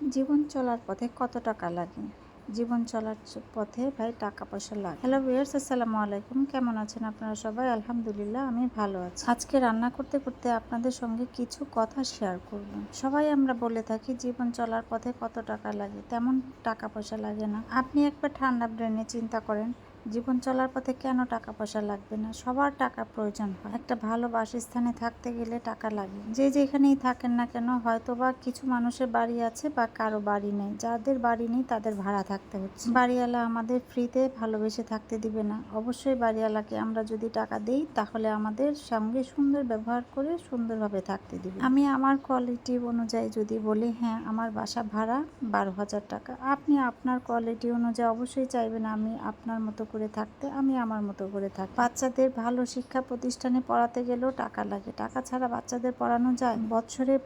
জীবন চলার পথে কত টাকা লাগে? জীবন চলার পথে ভাই টাকা পয়সা লাগে। হ্যালো ভিউয়ার্স, আসসালামু আলাইকুম। কেমন আছেন আপনারা সবাই? আলহামদুলিল্লাহ, আমি ভালো আছি। আজকে রান্না করতে করতে আপনাদের সঙ্গে কিছু কথা শেয়ার করব। সবাই আমরা বলে থাকি জীবন চলার পথে কত টাকা লাগে, তেমন টাকা পয়সা লাগে না। আপনি একবার ঠান্ডা ব্রেনে চিন্তা করেন, জীবন চলার পথে কেন টাকা পয়সা লাগবে না? সবার টাকা প্রয়োজন হয়। একটা ভালো বাসস্থানে থাকতে গেলে টাকা লাগে। যে যেখানেই থাকেন না কেন, হয়তো বা কিছু মানুষের বাড়ি আছে বা কারো বাড়ি নেই। যাদের বাড়ি নেই তাদের ভাড়া থাকতে হচ্ছে। বাড়িওয়ালা আমাদের ফ্রিতে ভালোবেসে থাকতে দিবে না। অবশ্যই বাড়িওয়ালাকে আমরা যদি টাকা দিই তাহলে আমাদের সঙ্গে সুন্দর ব্যবহার করে সুন্দরভাবে থাকতে দিবে। আমি আমার কোয়ালিটি অনুযায়ী যদি বলি, হ্যাঁ আমার বাসা ভাড়া 12,000 টাকা, আপনি আপনার কোয়ালিটি অনুযায়ী অবশ্যই চাইবেন আমি আপনার মতো করে থাকতে, আমি আমার মতো করে থাকি। বাচ্চাদের ভালো শিক্ষা প্রতিষ্ঠানে পড়াতে গেলেও টাকা লাগে। টাকা ছাড়া বাচ্চাদের পড়ানো যায়?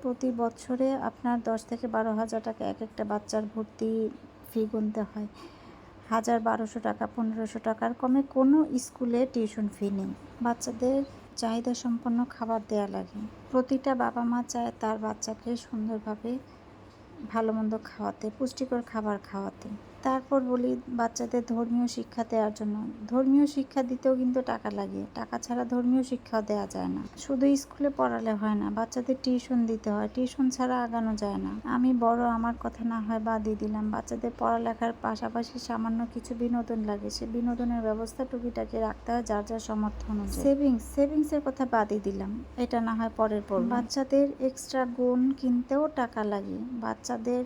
প্রতি বছরে আপনার 10 থেকে 12,000 টাকা এক একটা বাচ্চার ভর্তি ফি গুনতে হয়। 1,000, 1,200 টাকা, 1,500 টাকার কমে কোনো স্কুলে টিউশন ফি নেই। বাচ্চাদের চাহিদা সম্পন্ন খাবার দেয়া লাগে। প্রতিটা বাবা মা চায় তার বাচ্চাকে সুন্দরভাবে ভালো মন্দ খাওয়াতে, পুষ্টিকর খাবার খাওয়াতে। তারপর বলি বাচ্চাদের ধর্মীয় শিক্ষা দেওয়ার জন্য। ধর্মীয় শিক্ষা দিতেও কিন্তু টাকা লাগে। টাকা ছাড়া ধর্মীয় শিক্ষাও দেওয়া যায় না। শুধু স্কুলে পড়ালে হয় না, বাচ্চাদের টিউশন দিতে হয়। টিউশন ছাড়া আগানো যায় না। আমি বড়, আমার কথা না হয় বাদই দিলাম। বাচ্চাদের পড়ালেখার পাশাপাশি সামান্য কিছু বিনোদন লাগে। সে বিনোদনের ব্যবস্থা টুকিটাকি রাখতে হয় যার যার সামর্থ্য অনুযায়ী। সেভিংসের কথা বাদই দিলাম, এটা না হয় পরের পর্ব। বাচ্চাদের এক্সট্রা গুণ কিনতেও টাকা লাগে। বাচ্চাদের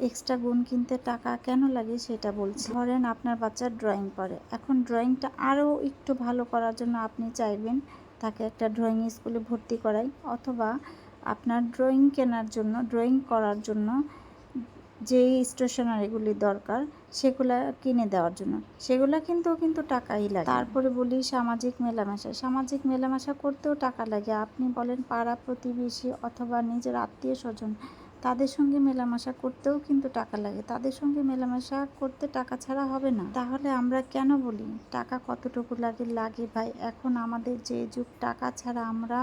এক্সট্রা গুণ কিনতে টাকা কেন লাগে সেটা বলছি। ধরেন আপনার বাচ্চা ড্রয়িং করে, এখন ড্রয়িংটা আরও একটু ভালো করার জন্য আপনি চাইবেন তাকে একটা ড্রয়িং স্কুলে ভর্তি করাই, অথবা আপনার ড্রয়িং কেনার জন্য, ড্রয়িং করার জন্য যেই স্টেশনারিগুলি দরকার সেগুলা কিনে দেওয়ার জন্য, সেগুলা কিন্তু টাকাই লাগে। তারপরে বলি সামাজিক মেলামেশা। সামাজিক মেলামেশা করতেও টাকা লাগে। আপনি বলেন পাড়া প্রতিবেশী অথবা নিজের আত্মীয় স্বজন, তাদের সঙ্গে মেলামেশা করতেও কিন্তু টাকা লাগে। তাদের সঙ্গে মেলামেশা করতে টাকা ছাড়া হবে না। তাহলে আমরা কেন বলি টাকা কতটুকু লাগে ভাই। এখন আমাদের যে যুগ, টাকা ছাড়া আমরা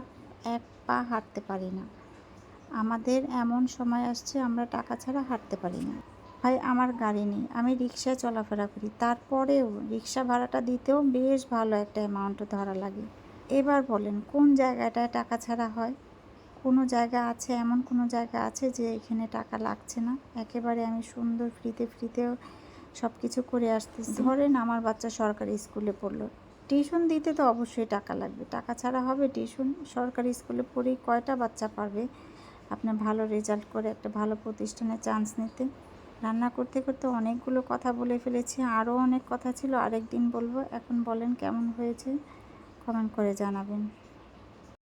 এক পা হাঁটতে পারি না। আমাদের এমন সময় আসছে আমরা টাকা ছাড়া হাঁটতে পারি না। ভাই আমার গাড়ি নেই, আমি রিক্সায় চলাফেরা করি, তারপরেও রিক্সা ভাড়াটা দিতেও বেশ ভালো একটা অ্যামাউন্ট ধরা লাগে। এবার বলেন কোন জায়গাটায় টাকা ছাড়া হয়? কোনো জায়গা আছে, এমন কোনো জায়গা আছে যে এখানে টাকা লাগছে না? একেবারে আমি সুন্দর ফ্রিতেও সব কিছু করে আসতেছি। ধরেন আমার বাচ্চা সরকারি স্কুলে পড়লো, টিউশন দিতে তো অবশ্যই টাকা লাগবে। টাকা ছাড়া হবে টিউশন? সরকারি স্কুলে পড়েই কয়টা বাচ্চা পারবে আপনার ভালো রেজাল্ট করে একটা ভালো প্রতিষ্ঠানে চান্স নিতে? রান্না করতে করতে অনেকগুলো কথা বলে ফেলেছি, আরও অনেক কথা ছিল, আরেকদিন বলবো। এখন বলেন কেমন হয়েছে, কমেন্ট করে জানাবেন।